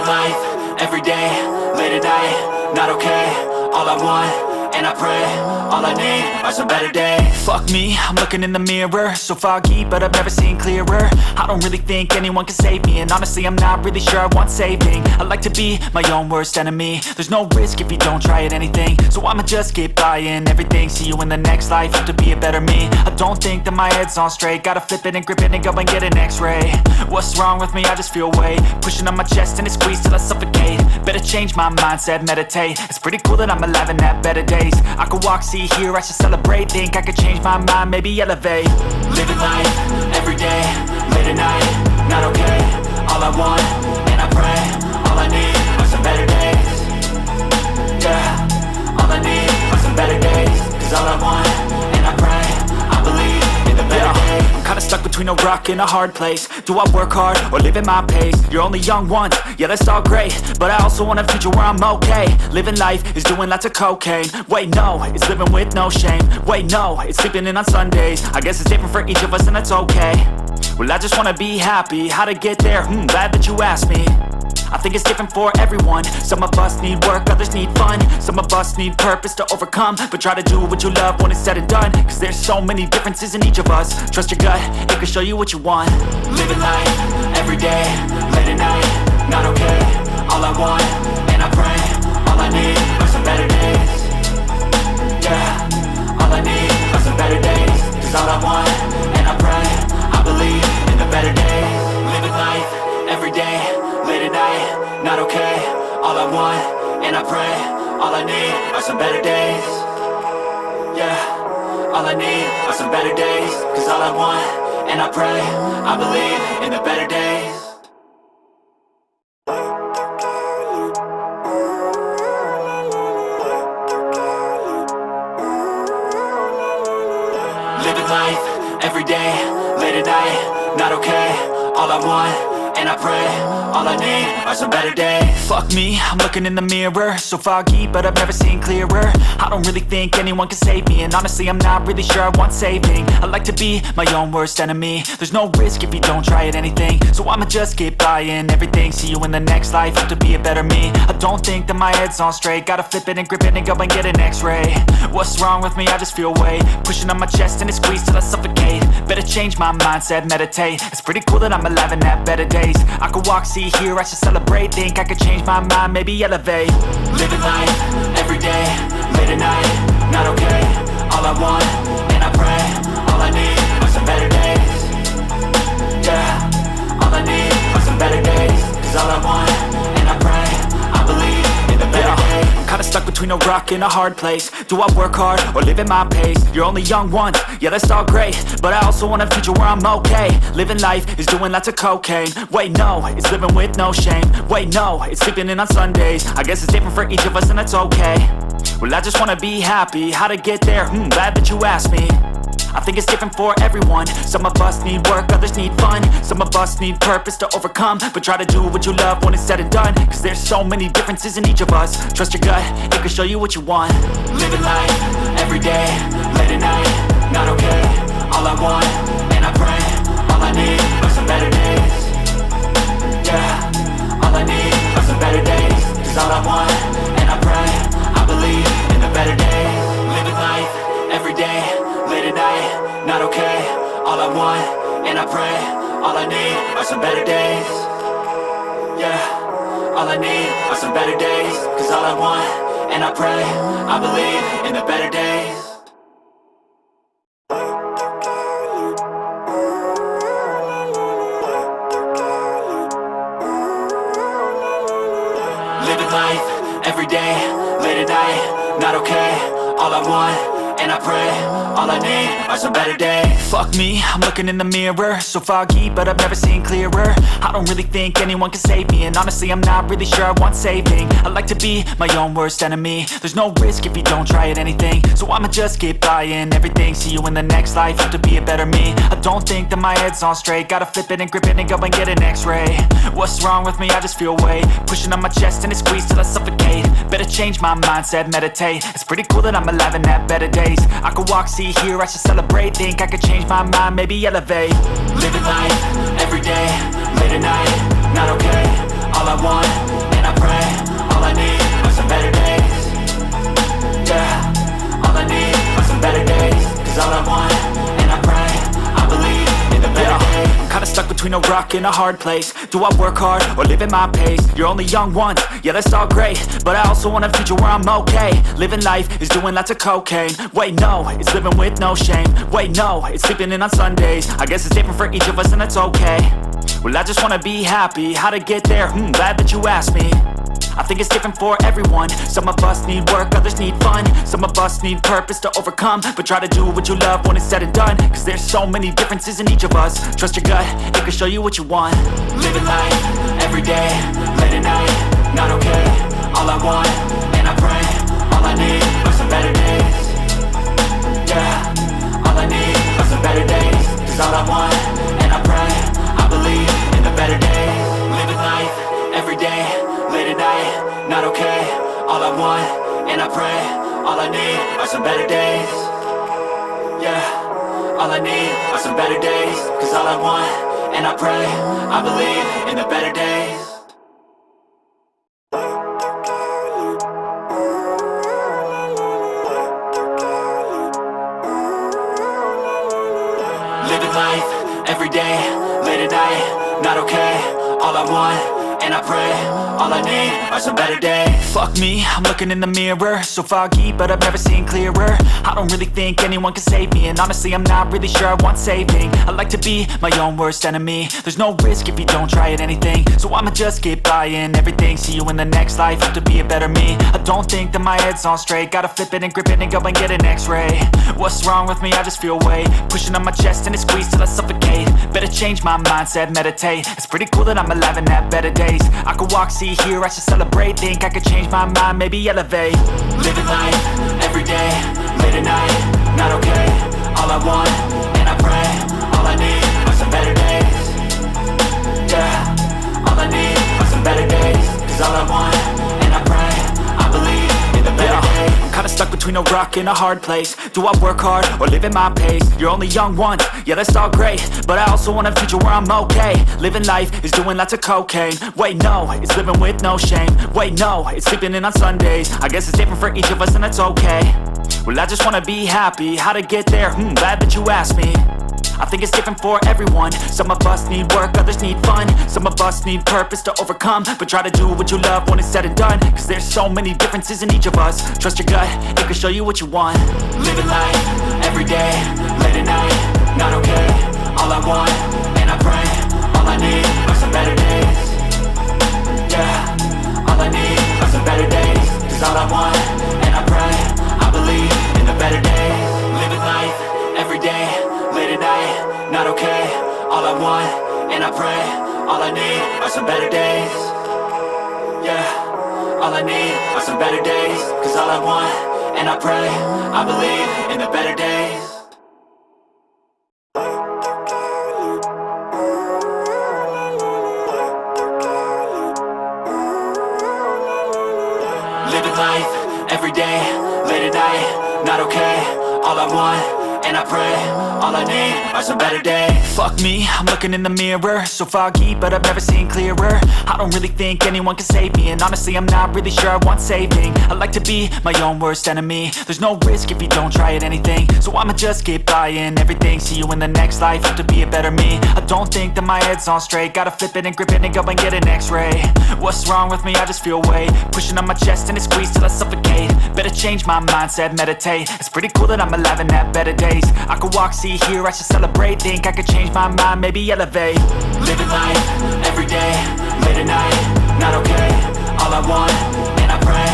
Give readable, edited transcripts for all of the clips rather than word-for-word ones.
Living life, everyday, late at night, not okay. All I want, and I pray, all I need are some better days. Fuck me, I'm looking in the mirror, so foggy, but I've never seen clearer. I don't really think anyone can save me, and honestly I'm not really sure I want saving. I like to be my own worst enemy. There's no risk if you don't try at anything, so I'ma just keep buying everything. See you in the next life, have to be a better me. I don't think that my head's on straight, gotta flip it and grip it and go and get an x-ray. What's wrong with me? I just feel weight pushing on my chest and it squeezes till I suffocate. Better change my mindset, meditate. It's pretty cool that I'm alive and have better days. I could walk, see, hear, I should celebrate. Think I could change my mind, maybe elevate. Living life, everyday, late at night, not okay. All I want, and I pray, all I need are some better days. Yeah, all I need are some better days. Cause all I want, and I pray, I believe in the better days. I'm kinda stuck between a rock and a hard place. Do I work hard or live at my pace? You're only young once, yeah that's all great, but I also want a future where I'm okay. Living life is doing lots of cocaine. Wait no, it's living with no shame. Wait no, it's sleeping in on Sundays. I guess it's different for each of us and that's okay. Well I just wanna be happy, how to get there? Glad that you asked me. I think it's different for everyone. Some of us need work, others need fun. Some of us need purpose to overcome. But try to do what you love when it's said and done. Cause there's so many differences in each of us. Trust your gut, it can show you what you want. Living life, everyday, late at night, not okay. All I want, and I pray, all I need are some better days. Yeah, all I need are some better days. Cause all I want, and I pray, I believe in the better days. Living life, everyday, late at night, not okay. All I want, and I pray, all I need are some better days. Yeah, all I need are some better days. Cause all I want, and I pray, I believe in the better days. Living life, everyday, late at night, not okay. All I want, and I pray, all I need are some better days. Fuck me, I'm looking in the mirror, so foggy, but I've never seen clearer. I don't really think anyone can save me, and honestly I'm not really sure I want saving. I like to be my own worst enemy. There's no risk if you don't try at anything, so I'ma just keep buying everything. See you in the next life, have to be a better me. I don't think that my head's on straight, gotta flip it and grip it and go and get an x-ray. What's wrong with me? I just feel weight pushing on my chest and it squeezes till I suffocate. Better change my mindset, meditate. It's pretty cool that I'm alive and have better days. I could walk, see, hear, I should celebrate. Think I could change my mind, maybe elevate. Living life, everyday, late at night, not okay. All I want, and I pray, all I need are some better days. Yeah, all I need are some better days. Cause all I want, and I pray, I believe in the better days. I'm kinda stuck between a rock and a hard place. Do I work hard or live at my pace? You're only young once, yeah that's all great, but I also want a future where I'm okay. Living life is doing lots of cocaine. Wait no, it's living with no shame. Wait no, it's sleeping in on Sundays. I guess it's different for each of us and that's okay. Well I just wanna be happy, how to get there? Glad that you asked me. I think it's different for everyone. Some of us need work, others need fun. Some of us need purpose to overcome. But try to do what you love when it's said and done. Cause there's so many differences in each of us. Trust your gut, it can show you what you want. Living life, everyday, late at night, not okay. All I want, and I pray, all I need are some better days. Yeah, all I need are some better days. Cause all I want, and I pray, I believe in the better days. Living life, everyday, late at night, not okay. All I want, and I pray, all I need are some better days. Yeah, all I need are some better days. Cause all I want, and I pray, I believe in the better days. Living life, everyday, late at night, not okay. All I want, and I pray, all I need are some better days. Fuck me, I'm looking in the mirror, so foggy, but I've never seen clearer. I don't really think anyone can save me, and honestly I'm not really sure I want saving. I like to be my own worst enemy. There's no risk if you don't try at anything, so I'ma just keep buying everything. See you in the next life, have to be a better me. I don't think that my head's on straight, gotta flip it and grip it and go and get an x-ray. What's wrong with me? I just feel weight pushing on my chest and it squeezes till I suffocate. Better change my mindset, meditate. It's pretty cool that I'm alive and have better days. I could walk, see, hear, I should celebrate. Think I could change my mind, maybe elevate. Living life, everyday, late at night, not okay. all I want, and I pray, all I need are some better days. Yeah, all I need are some better days. Cause all I want, and I pray, I believe in the better days. I'm kinda stuck between a rock and a hard place. Do I work hard or live at my pace? You're only young once, yeah that's all great, but I also want a future where I'm okay. Living life is doing lots of cocaine. Wait no, it's living with no shame. Wait no, it's sleeping in on Sundays. I guess it's different for each of us and that's okay. Well I just wanna be happy, how to get there? Glad that you asked me. I think it's different for everyone. Some of us need work, others need fun. Some of us need purpose to overcome. But try to do what you love when it's said and done. Cause there's so many differences in each of us. Trust your gut, it can show you what you want. Living life, every day, late at night, not okay. All I want, and I pray, all I need are some better days. Yeah, all I need are some better days. Cause all I want, and I pray, I believe in the better days. Living life, every day, late at night, not okay. All I want, and I pray, all I need are some better days. Yeah, all I need are some better days. Cause all I want, and I pray, I believe in the better days. Living life, every day, late at night, not okay. All I want, and I pray, all I need are some better days. Fuck me, I'm looking in the mirror, so foggy, but I've never seen clearer. I don't really think anyone can save me, and honestly I'm not really sure I want saving. I like to be my own worst enemy. There's no risk if you don't try at anything, so I'ma just get buying everything. See you in the next life, hope to be a better me. I don't think that my head's on straight, gotta flip it and grip it and go and get an x-ray. What's wrong with me? I just feel weight pushing on my chest and it squeezes till I suffocate. Better change my mindset, meditate. It's pretty cool that I'm alive and have better days. I could walk, see, hear, I should celebrate. Think I could change my mind, maybe elevate. Living life, every day, late at night, not okay. All I want, and I pray, all I need are some better days. Yeah, all I need are some better days. Cause all I want, and I pray, I believe in the better days. I'm kinda stuck between a rock and a hard place. Do I work hard or live at my pace? You're only young once, yeah that's all great, but I also want a future where I'm okay. Living life is doing lots of cocaine. Wait no, it's living with no shame. Wait no, it's sleeping in on Sundays. I guess it's different for each of us and that's okay. Well I just wanna be happy, how to get there? Glad that you asked me. I think it's different for everyone. Some of us need work, others need fun. Some of us need purpose to overcome. But try to do what you love when it's said and done. Cause there's so many differences in each of us. Trust your gut, it can show you what you want. Living life, every day, late at night, not okay. All I want, and I pray, all I need are some better days. Yeah, all I need are some better days. Cause all I want, and I pray, I believe in the better days. Living life, every day, late at night, not okay. All I want, and I pray, all I need are some better days. Yeah, all I need are some better days. Cause all I want, and I pray, I believe in the better days. Living life, every day, late at night, not okay. All I want, and I pray, all I need are some better days. Fuck me, I'm looking in the mirror, so foggy, but I've never seen clearer. I don't really think anyone can save me, and honestly I'm not really sure I want saving. I like to be my own worst enemy. There's no risk if you don't try at anything, so I'ma just get buying everything. See you in the next life, hope to be a better me. I don't think that my head's on straight, gotta flip it and grip it and go and get an x-ray. What's wrong with me? I just feel weight pushing on my chest and it squeezes till I suffocate. Better change my mindset, meditate. It's pretty cool that I'm alive and have better days. I could walk, see, hear, I should celebrate. Think I could change my mind, maybe elevate. Living life, every day, late at night, not okay. All I want, and I pray,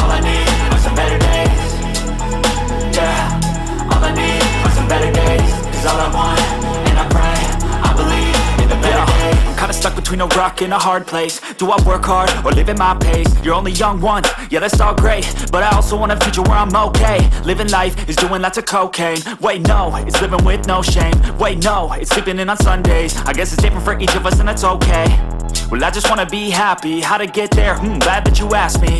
all I need are some better days. Yeah, all I need are some better days. Cause all I want, and I pray, I believe in the better days. I'm kinda stuck between a rock and a hard place. Do I work hard or live at my pace? You're only young once, yeah that's all great, but I also want a future where I'm okay. Living life is doing lots of cocaine. Wait no, it's living with no shame. Wait no, it's sleeping in on Sundays. I guess it's different for each of us and that's okay. Well, I just wanna be happy. How to get there? Glad that you asked me.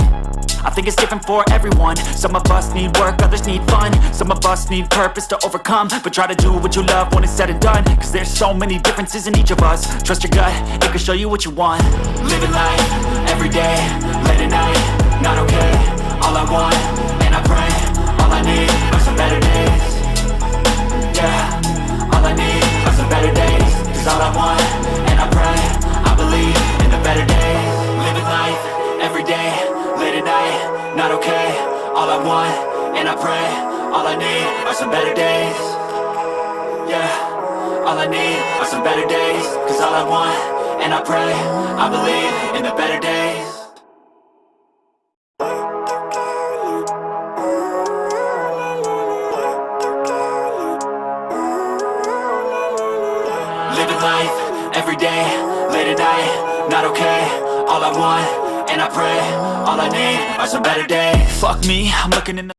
I think it's different for everyone. Some of us need work, others need fun. Some of us need purpose to overcome. But try to do what you love when it's said and done, cause there's so many differences in each of us. Trust your gut, it can show you what you want. Living life, everyday, late at night, not okay. All I want, and I pray, all I need are some better days. Yeah, all I need are some better days. Cause all I want, and I pray, I believe in the better days. Living life, everyday, late at night, not okay. All I want, and I pray, all I need are some better days. Yeah, all I need are some better days. Cause all I want, and I pray, I believe in the better days. Living life, everyday, late at night, not okay. All I want, and I pray, all I need are some better days. Fuck me, I'm looking in the